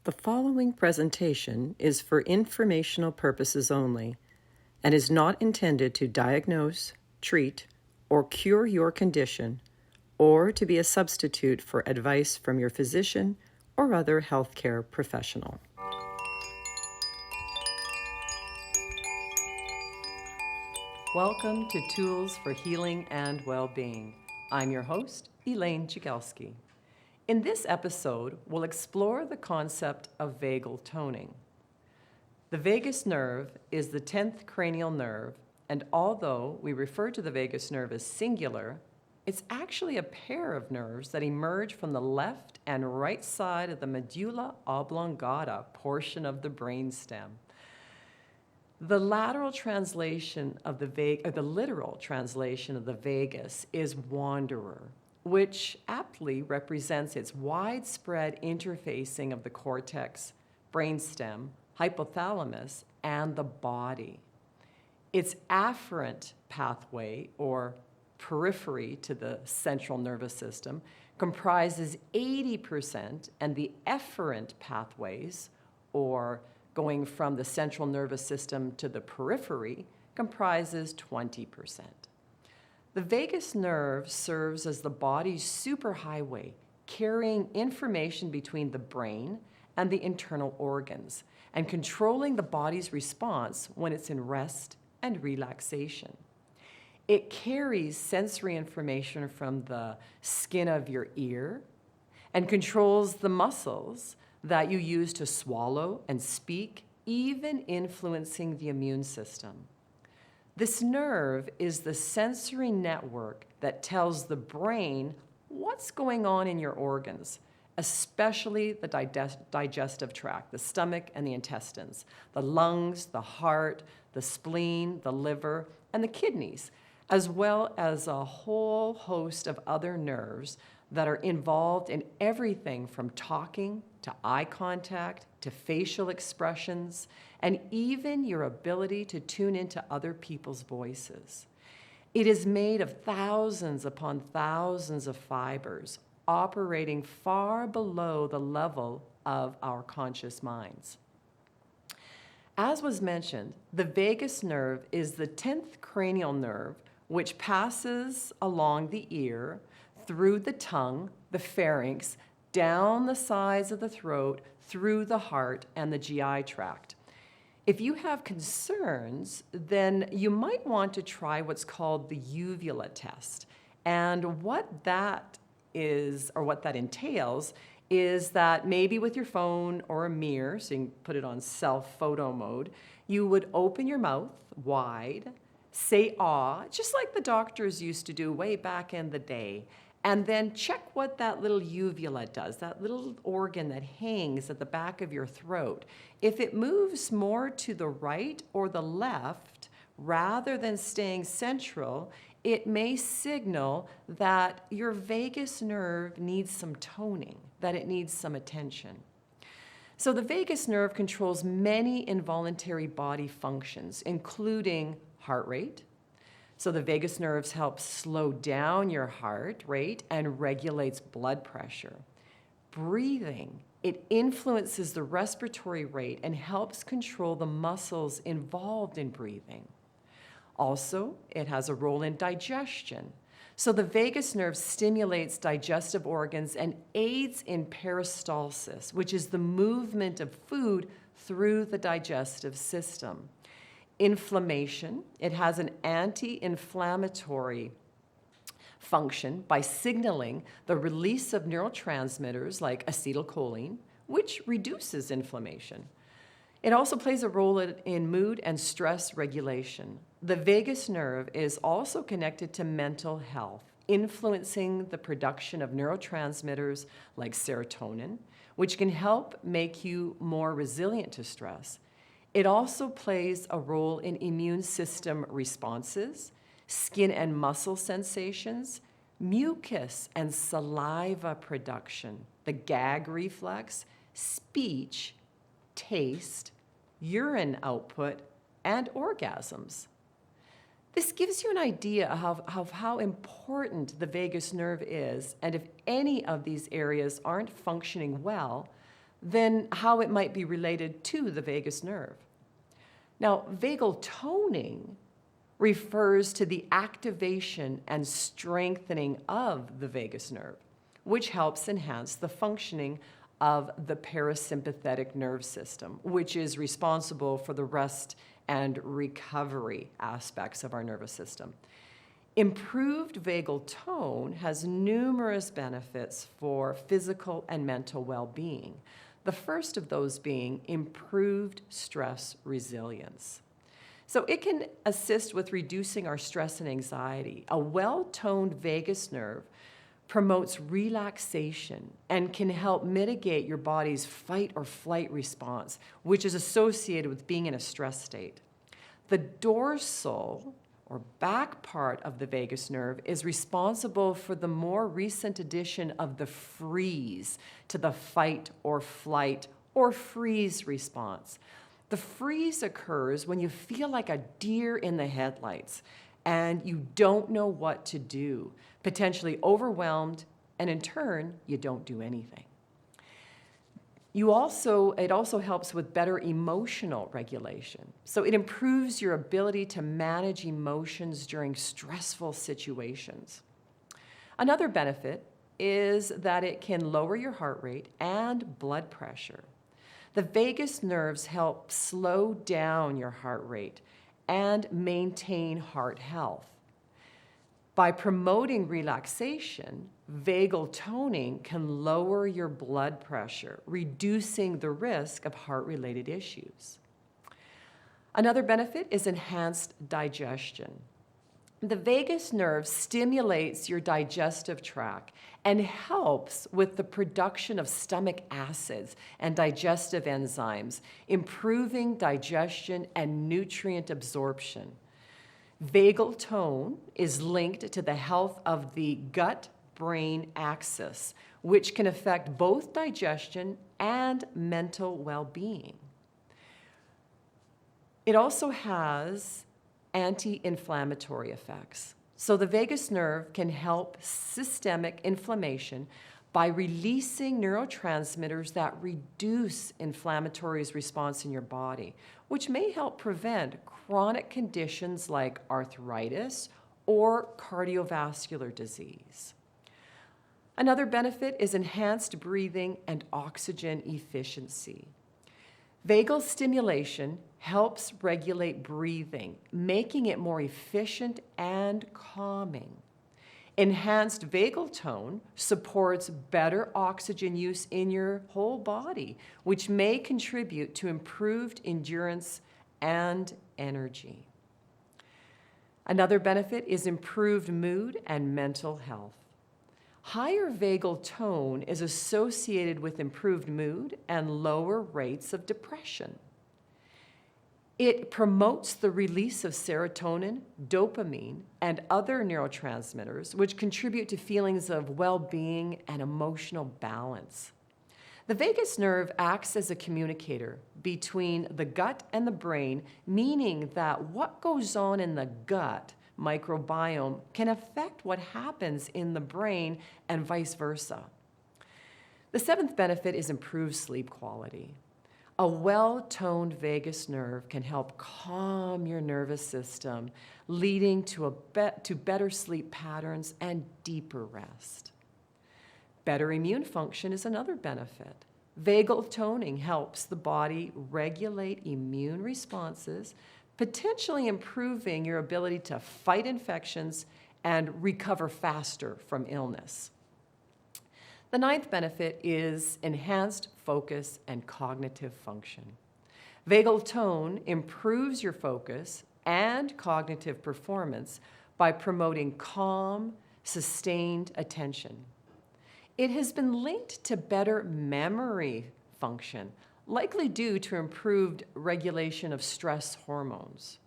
The following presentation is for informational purposes only and is not intended to diagnose, treat, or cure your condition, or to be a substitute for advice from your physician or other healthcare professional. Welcome to Tools for Healing and Wellbeing. I'm your host, Elaine Jagelski. In this episode, we'll explore the concept of vagal toning. The vagus nerve is the 10th cranial nerve, and although we refer to the vagus nerve as singular, it's actually a pair of nerves that emerge from the left and right side of the medulla oblongata portion of the brainstem. The lateral translation of the literal translation of the vagus is wanderer, which aptly represents its widespread interfacing of the cortex, brainstem, hypothalamus, and the body. Its afferent pathway, or periphery to the central nervous system, comprises 80%, and the efferent pathways, or going from the central nervous system to the periphery, comprises 20%. The vagus nerve serves as the body's superhighway, carrying information between the brain and the internal organs, and controlling the body's response when it's in rest and relaxation. It carries sensory information from the skin of your ear and controls the muscles that you use to swallow and speak, even influencing the immune system. This nerve is the sensory network that tells the brain what's going on in your organs, especially the digestive tract, the stomach and the intestines, the lungs, the heart, the spleen, the liver, and the kidneys, as well as a whole host of other nerves that are involved in everything from talking to eye contact to facial expressions, and even your ability to tune into other people's voices. It is made of thousands upon thousands of fibers operating far below the level of our conscious minds. As was mentioned, the vagus nerve is the 10th cranial nerve, which passes along the ear, through the tongue, the pharynx, down the sides of the throat, through the heart and the GI tract. If you have concerns, then you might want to try what's called the uvula test. And what that is, or what that entails, is that maybe with your phone or a mirror, so you can put it on self-photo mode, you would open your mouth wide, say "ah," just like the doctors used to do way back in the day, and then check what that little uvula does, that little organ that hangs at the back of your throat. If it moves more to the right or the left, rather than staying central, it may signal that your vagus nerve needs some toning, that it needs some attention. So the vagus nerve controls many involuntary body functions, including heart rate. So the vagus nerves help slow down your heart rate and regulates blood pressure. Breathing, it influences the respiratory rate and helps control the muscles involved in breathing. Also, it has a role in digestion. So the vagus nerve stimulates digestive organs and aids in peristalsis, which is the movement of food through the digestive system. Inflammation, it has an anti-inflammatory function by signaling the release of neurotransmitters like acetylcholine, which reduces inflammation. It also plays a role in mood and stress regulation. The vagus nerve is also connected to mental health, influencing the production of neurotransmitters like serotonin, which can help make you more resilient to stress. It also plays a role in immune system responses, skin and muscle sensations, mucus and saliva production, the gag reflex, speech, taste, urine output, and orgasms. This gives you an idea of how important the vagus nerve is, and if any of these areas aren't functioning well, then how it might be related to the vagus nerve. Now, vagal toning refers to the activation and strengthening of the vagus nerve, which helps enhance the functioning of the parasympathetic nerve system, which is responsible for the rest and recovery aspects of our nervous system. Improved vagal tone has numerous benefits for physical and mental well-being. The first of those being improved stress resilience. So it can assist with reducing our stress and anxiety. A well-toned vagus nerve promotes relaxation and can help mitigate your body's fight or flight response, which is associated with being in a stress state. The dorsal or back part of the vagus nerve is responsible for the more recent addition of the freeze to the fight or flight or freeze response. The freeze occurs when you feel like a deer in the headlights and you don't know what to do, potentially overwhelmed, and in turn, you don't do anything. It also helps with better emotional regulation. So it improves your ability to manage emotions during stressful situations. Another benefit is that it can lower your heart rate and blood pressure. The vagus nerves help slow down your heart rate and maintain heart health. By promoting relaxation, vagal toning can lower your blood pressure, reducing the risk of heart-related issues. Another benefit is enhanced digestion. The vagus nerve stimulates your digestive tract and helps with the production of stomach acids and digestive enzymes, improving digestion and nutrient absorption. Vagal tone is linked to the health of the gut-brain axis, which can affect both digestion and mental well-being. It also has anti-inflammatory effects. So the vagus nerve can help systemic inflammation by releasing neurotransmitters that reduce inflammatory response in your body, which may help prevent chronic conditions like arthritis or cardiovascular disease. Another benefit is enhanced breathing and oxygen efficiency. Vagal stimulation helps regulate breathing, making it more efficient and calming. Enhanced vagal tone supports better oxygen use in your whole body, which may contribute to improved endurance and energy. Another benefit is improved mood and mental health. Higher vagal tone is associated with improved mood and lower rates of depression. It promotes the release of serotonin, dopamine, and other neurotransmitters, which contribute to feelings of well-being and emotional balance. The vagus nerve acts as a communicator between the gut and the brain, meaning that what goes on in the gut microbiome can affect what happens in the brain and vice versa. The seventh benefit is improved sleep quality. A well-toned vagus nerve can help calm your nervous system, leading to better sleep patterns and deeper rest. Better immune function is another benefit. Vagal toning helps the body regulate immune responses, potentially improving your ability to fight infections and recover faster from illness. The ninth benefit is enhanced focus and cognitive function. Vagal tone improves your focus and cognitive performance by promoting calm, sustained attention. It has been linked to better memory function, likely due to improved regulation of stress hormones.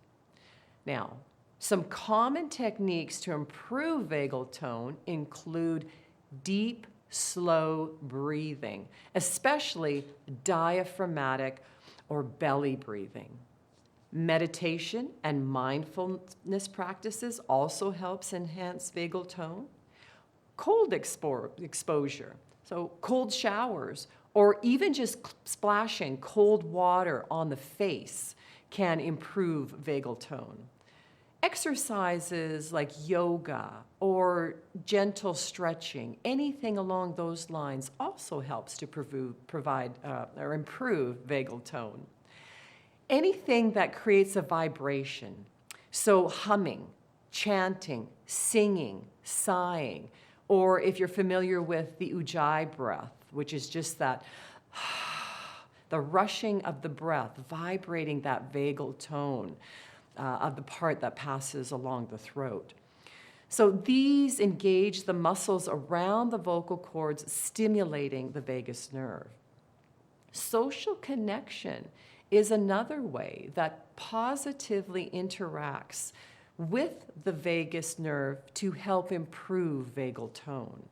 Now, some common techniques to improve vagal tone include deep, slow breathing, especially diaphragmatic or belly breathing. Meditation and mindfulness practices also helps enhance vagal tone. Cold exposure, so cold showers or even just splashing cold water on the face can improve vagal tone. Exercises like yoga or gentle stretching, anything along those lines also helps to provide or improve vagal tone. Anything that creates a vibration, so humming, chanting, singing, sighing, or if you're familiar with the ujjayi breath, which is just that the rushing of the breath, vibrating that vagal tone of the part that passes along the throat. So these engage the muscles around the vocal cords, stimulating the vagus nerve. Social connection is another way that positively interacts with the vagus nerve to help improve vagal tone.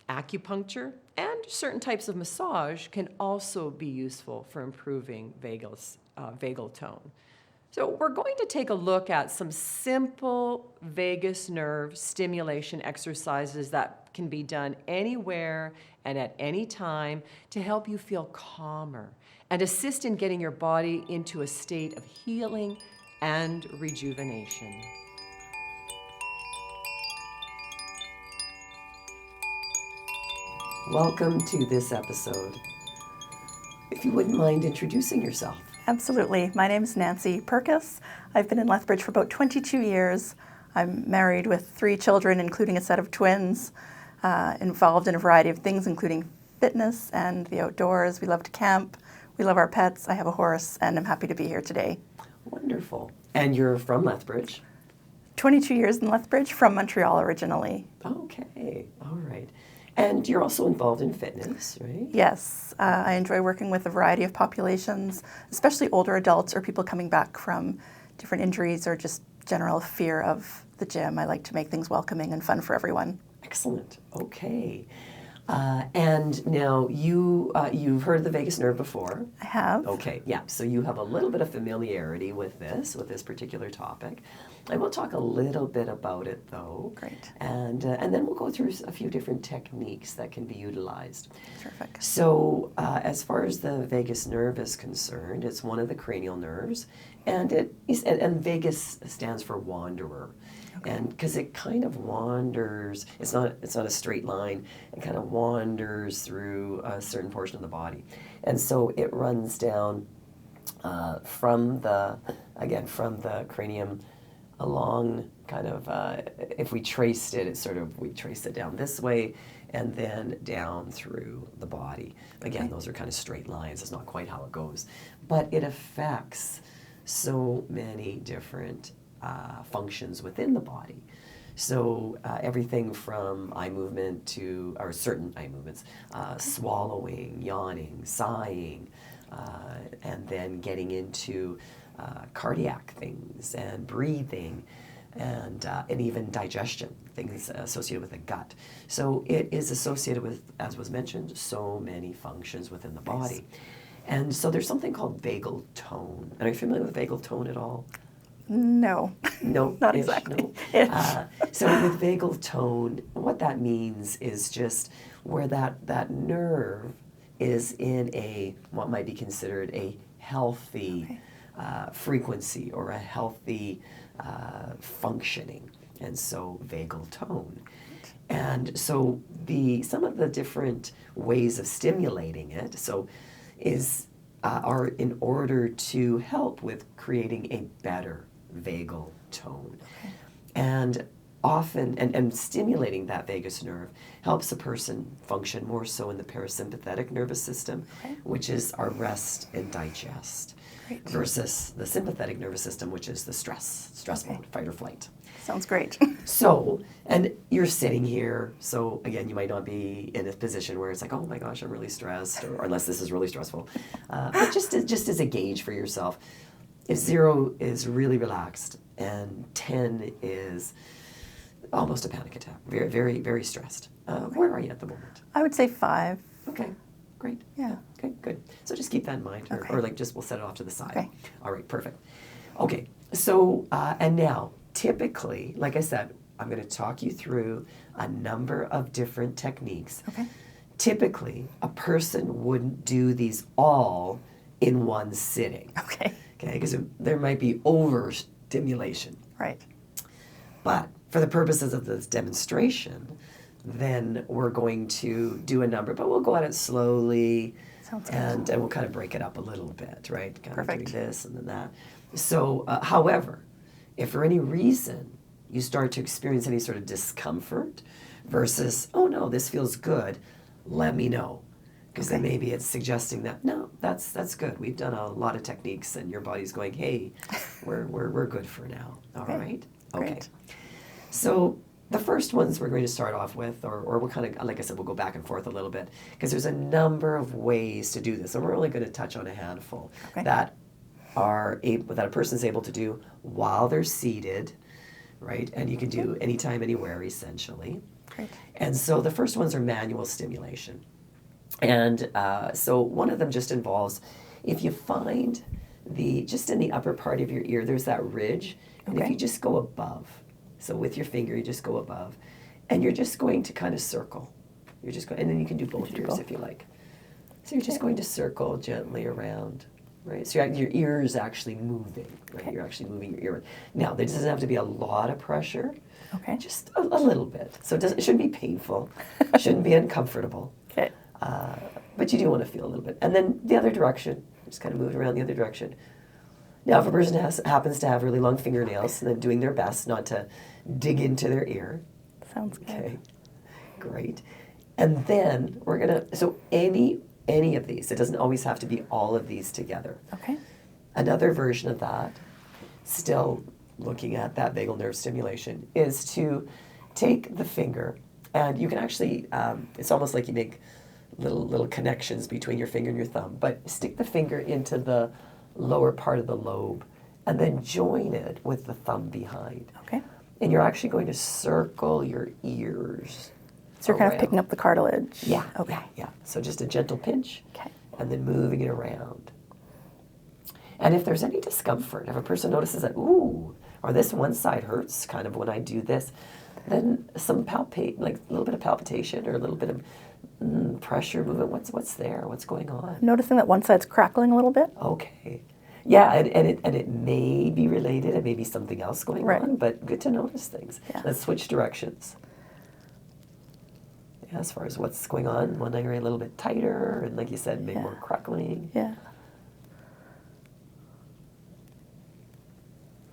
Acupuncture and certain types of massage can also be useful for improving vagal tone. So we're going to take a look at some simple vagus nerve stimulation exercises that can be done anywhere and at any time to help you feel calmer and assist in getting your body into a state of healing and rejuvenation. Welcome to this episode. If you wouldn't mind introducing yourself. Absolutely. My name is Nancy Perkis. I've been in Lethbridge for about 22 years. I'm married with 3 children, including a set of twins, involved in a variety of things, including fitness and the outdoors. We love to camp. We love our pets. I have a horse, and I'm happy to be here today. Wonderful. And you're from Lethbridge? 22 years in Lethbridge, from Montreal originally. Okay. All right. And you're also involved in fitness, right? Yes. I enjoy working with a variety of populations, especially older adults or people coming back from different injuries or just general fear of the gym. I like to make things welcoming and fun for everyone. Excellent. Okay. And now you've heard of the vagus nerve before. I have. Okay, yeah. So you have a little bit of familiarity with this particular topic. I will talk a little bit about it, though. Great. And then we'll go through a few different techniques that can be utilized. Terrific. So as far as the vagus nerve is concerned, it's one of the cranial nerves, and vagus stands for wanderer. Okay. And because it kind of wanders, it's not a straight line. It kind of wanders through a certain portion of the body, and so it runs down from the cranium along. Kind of if we traced it, we traced it down this way, and then down through the body. Again, okay. Those are kind of straight lines. It's not quite how it goes, but it affects so many different functions within the body. So everything from eye movement to, or certain eye movements, swallowing, yawning, sighing, and then getting into cardiac things and breathing and even digestion, things associated with the gut. So it is associated with, as was mentioned, so many functions within the body. And so there's something called vagal tone. Are you familiar with vagal tone at all? No. No, not exactly. No. So with vagal tone, what that means is just where that nerve is in what might be considered a healthy frequency or a healthy functioning, and so vagal tone. And so some of the different ways of stimulating it are in order to help with creating a better vagal tone. Okay. And often, and stimulating that vagus nerve helps a person function more so in the parasympathetic nervous system, okay. which is our rest and digest, great. Versus the sympathetic nervous system, which is the stress okay. mode, fight or flight. Sounds great. So, and you're sitting here, so again, you might not be in a position where it's like, oh my gosh, I'm really stressed, or unless this is really stressful. But just as a gauge for yourself, if 0 is really relaxed and 10 is almost a panic attack, very, very, very stressed. Okay. Where are you at the moment? I would say 5. Okay, great. Yeah. Okay, good. So just keep that in mind, okay. or we'll set it off to the side. Okay. All right, perfect. Okay, so, and now, typically, like I said, I'm going to talk you through a number of different techniques okay. typically a person wouldn't do these all in one sitting. Okay. Okay, because there might be overstimulation. Right. But for the purposes of this demonstration, then we're going to do a number, but we'll go at it slowly. Sounds good. And we'll kind of break it up a little bit, right? Kind Perfect. of doing this and then that. So, however, if for any reason you start to experience any sort of discomfort versus, oh no, this feels good, let me know. Because then maybe it's suggesting that, no, that's good. We've done a lot of techniques and your body's going, hey, we're good for now. All right? Okay. Great. So the first ones we're going to start off with, or we'll kind of, like I said, we'll go back and forth a little bit, because there's a number of ways to do this. And we're only going to touch on a handful that a person's able to do while they're seated, right? And you can do anytime, anywhere, essentially. Great. And so the first ones are manual stimulation. And so one of them just involves, if you find just in the upper part of your ear, there's that ridge, and if you just go above, so with your finger, you just go above, and you're just going to kind of circle. You're just going, and then you can do both ears if you like. So you're just going to circle gently around, right? So your ear is actually moving, right? You're actually moving your ear. Now, there doesn't have to be a lot of pressure. Okay. Just a little bit. So it shouldn't be painful. Shouldn't be uncomfortable. Okay. But you do want to feel a little bit. And then the other direction, just kind of move around the other direction. Now, if a person happens to have really long fingernails, then doing their best not to dig into their ear. Sounds good. Okay, great. And then we're going to, so any of these, it doesn't always have to be all of these together. Okay. Another version of that, still looking at that vagal nerve stimulation, is to take the finger, and you can actually, it's almost like you make little connections between your finger and your thumb, but stick the finger into the lower part of the lobe and then join it with the thumb behind. Okay. And you're actually going to circle your ears. So you're kind of around. picking up the cartilage. Yeah. Okay. Yeah. So just a gentle pinch. Okay. And then moving it around. And if there's any discomfort, if a person notices that, ooh, or this one side hurts kind of when I do this, then some like a little bit of palpitation or a little bit of pressure movement. What's there? What's going on? Noticing that one side's crackling a little bit. Okay. Yeah, and it may be related. It may be something else going on, but good to notice things. Yeah. Let's switch directions. Yeah, as far as what's going on, one area a little bit tighter, and like you said, maybe more crackling. Yeah.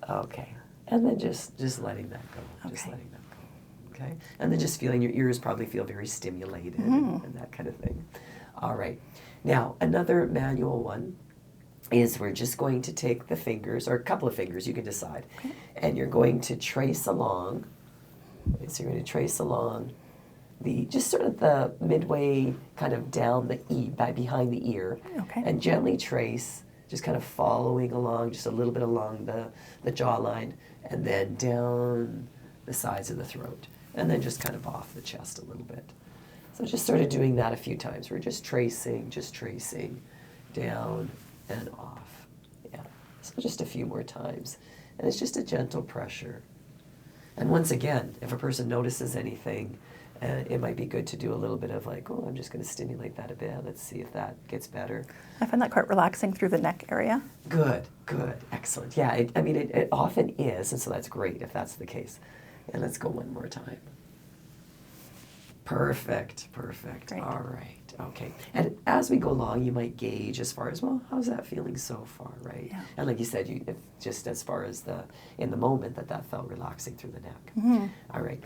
Okay. And then just letting that go. Just letting that go. Okay. And then just feeling your ears probably feel very stimulated and that kind of thing. All right. Now, another manual one is we're just going to take the fingers, or a couple of fingers, you can decide, and you're going to trace along. Okay, so you're going to trace along just sort of the midway kind of down behind the ear, and gently trace, just kind of following along, just a little bit along the jawline, and then down the sides of the throat, and then just kind of off the chest a little bit. So just sort of doing that a few times. We're just tracing down and off. Yeah. So just a few more times. And it's just a gentle pressure. And once again, if a person notices anything, it might be good to do a little bit of like, oh, I'm just going to stimulate that a bit. Let's see if that gets better. I find that quite relaxing through the neck area. Good. Excellent. Yeah, it often is, and so that's great if that's the case. And let's go one more time. Perfect. Great. All right. Okay. And as we go along, you might gauge as far as, well, how's that feeling so far, right? Yeah. And like you said, just as far as in the moment that felt relaxing through the neck. All right.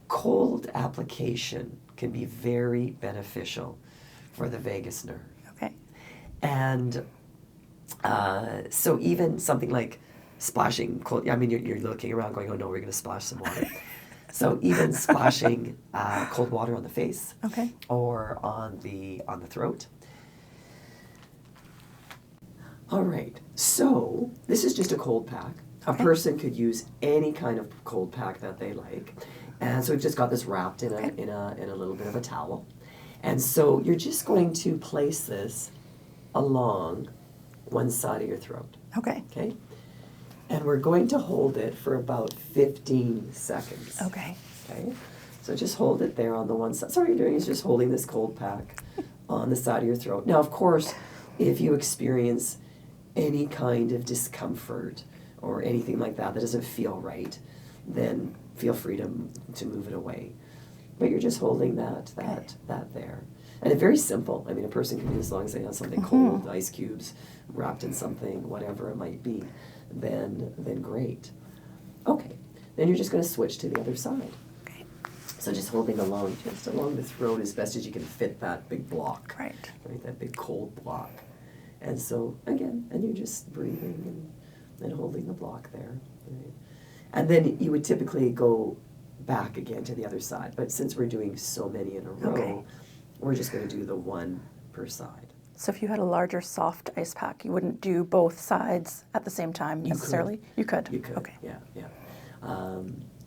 Cold application can be very beneficial for the vagus nerve. Okay. And so even something like splashing cold, you're looking around going, oh no, we're going to splash some water. So even splashing cold water on the face, or on the throat. All right. So this is just a cold pack. A person could use any kind of cold pack that they like, and so we've just got this wrapped in a little bit of a towel, and so you're just going to place this along one side of your throat. Okay. Okay. And we're going to hold it for about 15 seconds. Okay. Okay. So just hold it there on the one side. So all you're doing is just holding this cold pack on the side of your throat. Now, of course, if you experience any kind of discomfort or anything like that that doesn't feel right, then feel free to move it away. But you're just holding that there. And it's very simple. I mean, a person can do as long as they have something cold, ice cubes wrapped in something, whatever it might be, then great. Okay, then you're just going to switch to the other side. Okay. So just holding just along the throat as best as you can fit that big block. Right. That big cold block. And so, again, and you're just breathing and holding the block there. Right? And then you would typically go back again to the other side. But since we're doing so many in a row, we're just going to do the one per side. So if you had a larger soft ice pack, you wouldn't do both sides at the same time necessarily? You could. You could. Okay. Yeah.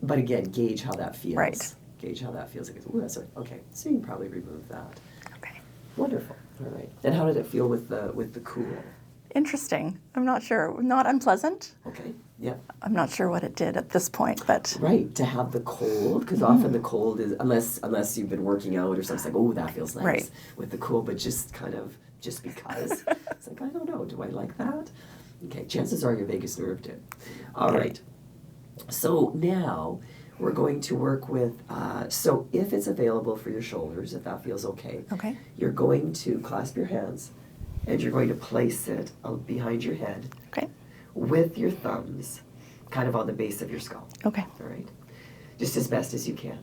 But again, gauge how that feels. Right. Gauge how that feels. Like, ooh, that's okay. So you can probably remove that. Okay. Wonderful. All right. And how did it feel with the cool? Interesting. I'm not sure. Not unpleasant. Okay. Yeah. I'm not sure what it did at this point, but right, to have the cold, because often the cold is, unless you've been working out or something, it's like, oh, that feels nice Right. with the cool, but just because. It's like, I don't know, do I like that? Okay, chances are your vagus nerve did. All right. So now we're going to work with, so if it's available for your shoulders, if that feels okay, you're going to clasp your hands and you're going to place it behind your head. Okay. With your thumbs kind of on the base of your skull. Okay. All right? Just as best as you can.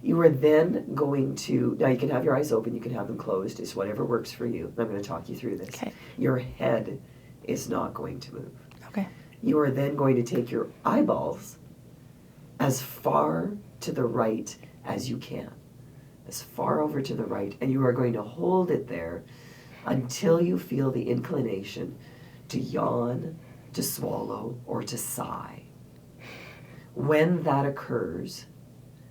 You are then going to, now you can have your eyes open, you can have them closed, it's whatever works for you. I'm going to talk you through this. Okay. Your head is not going to move. Okay. You are then going to take your eyeballs as far to the right as you can. As far over to the right, and you are going to hold it there until you feel the inclination to yawn, to swallow, or to sigh. When that occurs,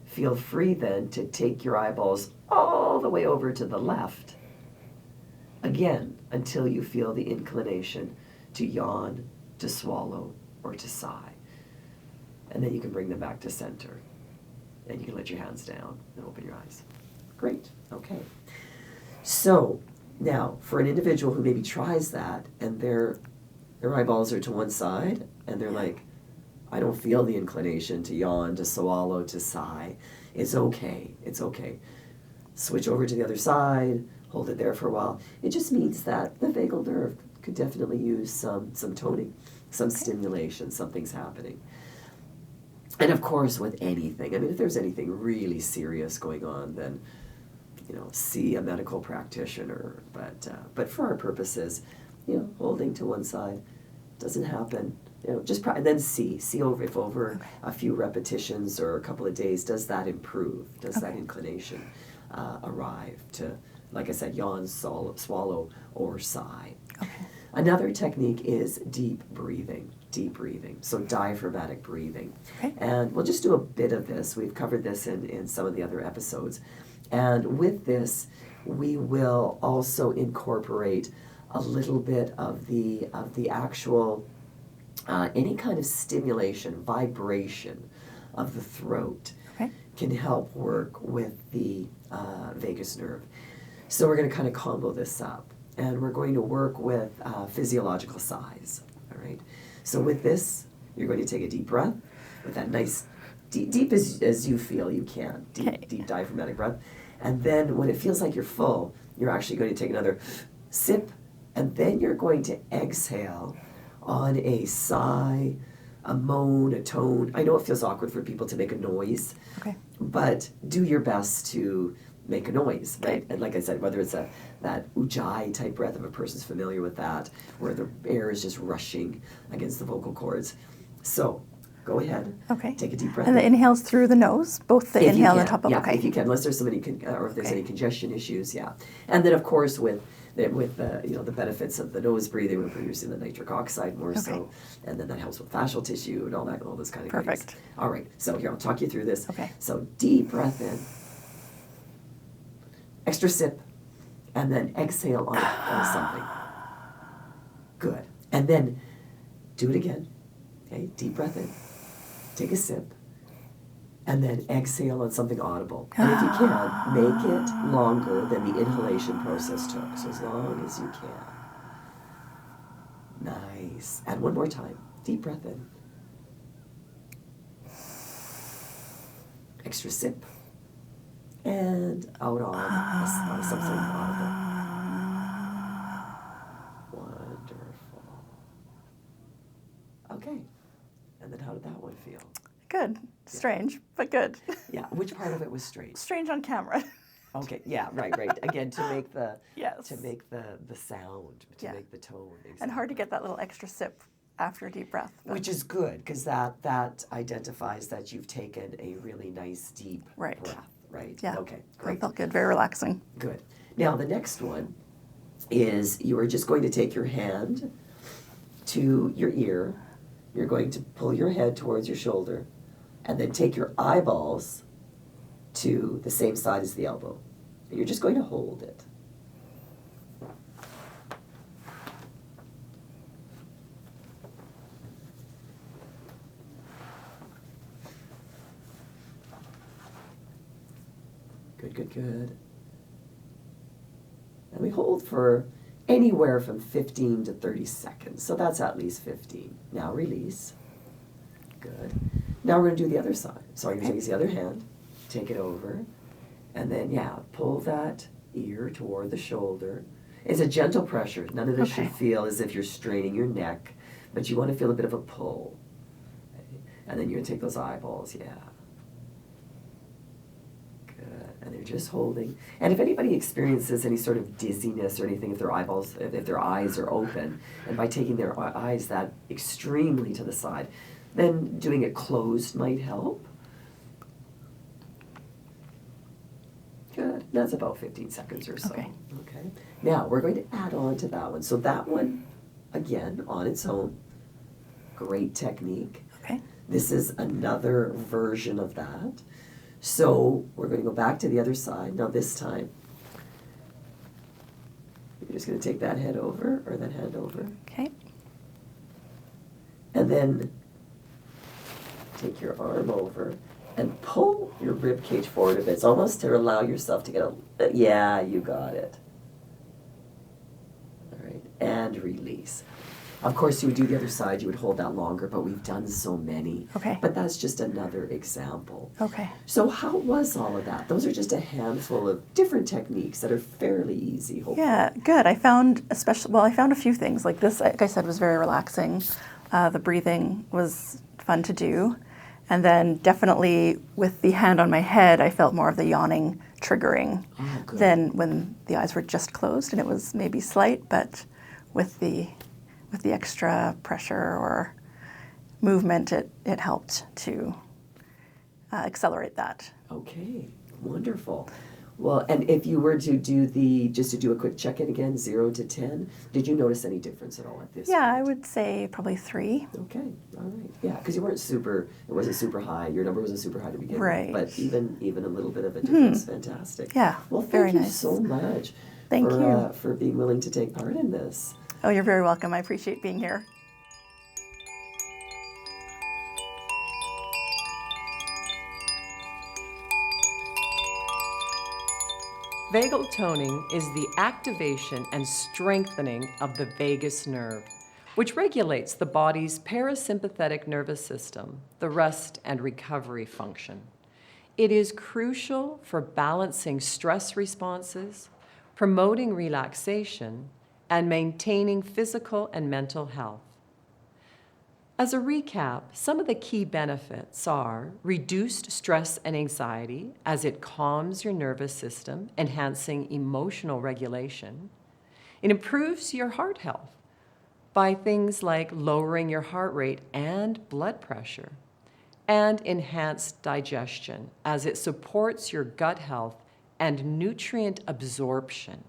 feel free then to take your eyeballs all the way over to the left, again, until you feel the inclination to yawn, to swallow, or to sigh. And then you can bring them back to center. And you can let your hands down and open your eyes. Great, okay. So, now, for an individual who maybe tries that and their eyeballs are to one side and they're like, I don't feel the inclination to yawn, to swallow, to sigh. It's okay. Switch over to the other side, hold it there for a while. It just means that the vagal nerve could definitely use some toning, some stimulation, something's happening. And of course, with anything, I mean, if there's anything really serious going on, then see a medical practitioner. But for our purposes, holding to one side doesn't happen. Just then see if over a few repetitions or a couple of days, does that improve? Does that inclination arrive to, like I said, yawn, swallow, or sigh? Okay. Another technique is deep breathing. So diaphragmatic breathing. Okay. And we'll just do a bit of this. We've covered this in some of the other episodes. And with this, we will also incorporate a little bit of the actual, any kind of stimulation, vibration of the throat can help work with the vagus nerve. So we're going to kind of combo this up. And we're going to work with physiological sighs, all right? So with this, you're going to take a deep breath with that nice, deep as you feel you can, deep diaphragmatic breath. And then when it feels like you're full, you're actually going to take another sip, and then you're going to exhale on a sigh, a moan, a tone. I know it feels awkward for people to make a noise, but do your best to make a noise, right? And like I said, whether it's that ujjayi type breath, if a person's familiar with that, where the air is just rushing against the vocal cords. So go ahead. Take a deep breath. And the inhales through the nose, both the inhale and the top of. Yeah, if you can, unless there's or if there's any congestion issues, And then of course with the benefits of the nose breathing, we're producing the nitric oxide more so, and then that helps with fascial tissue and all those kind of things. All right, so here I'll talk you through this. So deep breath in, extra sip, and then exhale on something. Good, and then do it again. Okay, deep breath in, take a sip, And then exhale on something audible. And if you can, make it longer than the inhalation process took. So as long as you can. Nice. And one more time. Deep breath in. Extra sip. And out on something audible. Wonderful. Okay. And then how did that one feel? Good. Strange, but good. Yeah. Which part of it was strange? Strange on camera. Okay. Yeah. Right. Again, to make the Yes. to make the sound, to make the tone. Exactly. And hard to get that little extra sip after a deep breath. Which is good, because that identifies that you've taken a really nice deep breath, right? Yeah. Okay, That great. felt good, very relaxing. Good. Now, the next one is you are just going to take your hand to your ear. You're going to pull your head towards your shoulder, and then take your eyeballs to the same side as the elbow. And you're just going to hold it. Good. And we hold for anywhere from 15 to 30 seconds. So that's at least 15. Now release. Good. Now we're going to do the other side. So I'm going to take the other hand, take it over, and then, pull that ear toward the shoulder. It's a gentle pressure. None of this should feel as if you're straining your neck, but you want to feel a bit of a pull. Okay. And then you're going to take those eyeballs, and they're just holding. And if anybody experiences any sort of dizziness or anything, if their eyes are open, and by taking their eyes that extremely to the side, then doing it closed might help. Good. That's about 15 seconds or so. Okay. Now we're going to add on to that one. So that one, again, on its own, great technique. Okay. This is another version of that. So we're going to go back to the other side. Now this time, you're just going to take that head over, or that hand over. Okay. And then take your arm over and pull your rib cage forward a bit. It's almost to allow yourself to get you got it. All right, and release. Of course, you would do the other side, you would hold that longer, but we've done so many. Okay. But that's just another example. Okay. So how was all of that? Those are just a handful of different techniques that are fairly easy, hopefully. Yeah, good. I found a few things. Like this, like I said, was very relaxing. The breathing was fun to do. And then definitely with the hand on my head, I felt more of the yawning triggering than when the eyes were just closed, and it was maybe slight, but with the extra pressure or movement, it helped to accelerate that. Okay, wonderful. Well, and if you were to do just to do a quick check-in again, 0 to 10, did you notice any difference at all at this point? I would say probably 3. Okay, all right. Yeah, because it wasn't super high. Your number wasn't super high to begin Right. with. But even a little bit of a difference, fantastic. Yeah, Well, very thank you nice. so much Thank you. For being willing to take part in this. Oh, you're very welcome. I appreciate being here. Vagal toning is the activation and strengthening of the vagus nerve, which regulates the body's parasympathetic nervous system, the rest and recovery function. It is crucial for balancing stress responses, promoting relaxation, and maintaining physical and mental health. As a recap, some of the key benefits are reduced stress and anxiety as it calms your nervous system, enhancing emotional regulation. It improves your heart health by things like lowering your heart rate and blood pressure, and enhanced digestion as it supports your gut health and nutrient absorption.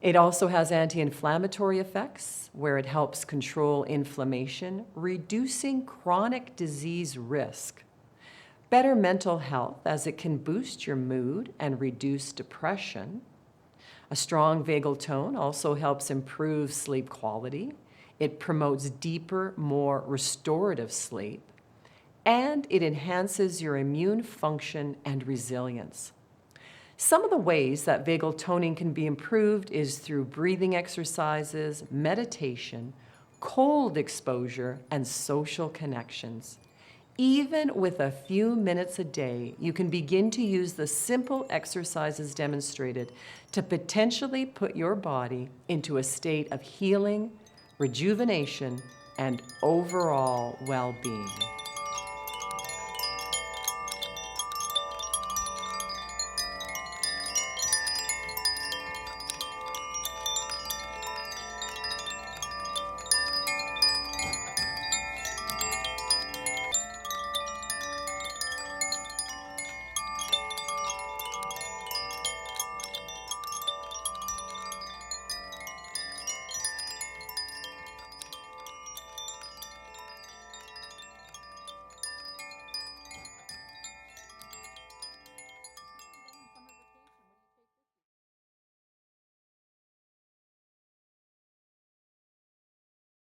It also has anti-inflammatory effects where it helps control inflammation, reducing chronic disease risk. Better mental health as it can boost your mood and reduce depression. A strong vagal tone also helps improve sleep quality. It promotes deeper, more restorative sleep. and it enhances your immune function and resilience. Some of the ways that vagal toning can be improved is through breathing exercises, meditation, cold exposure, and social connections. Even with a few minutes a day, you can begin to use the simple exercises demonstrated to potentially put your body into a state of healing, rejuvenation, and overall well-being.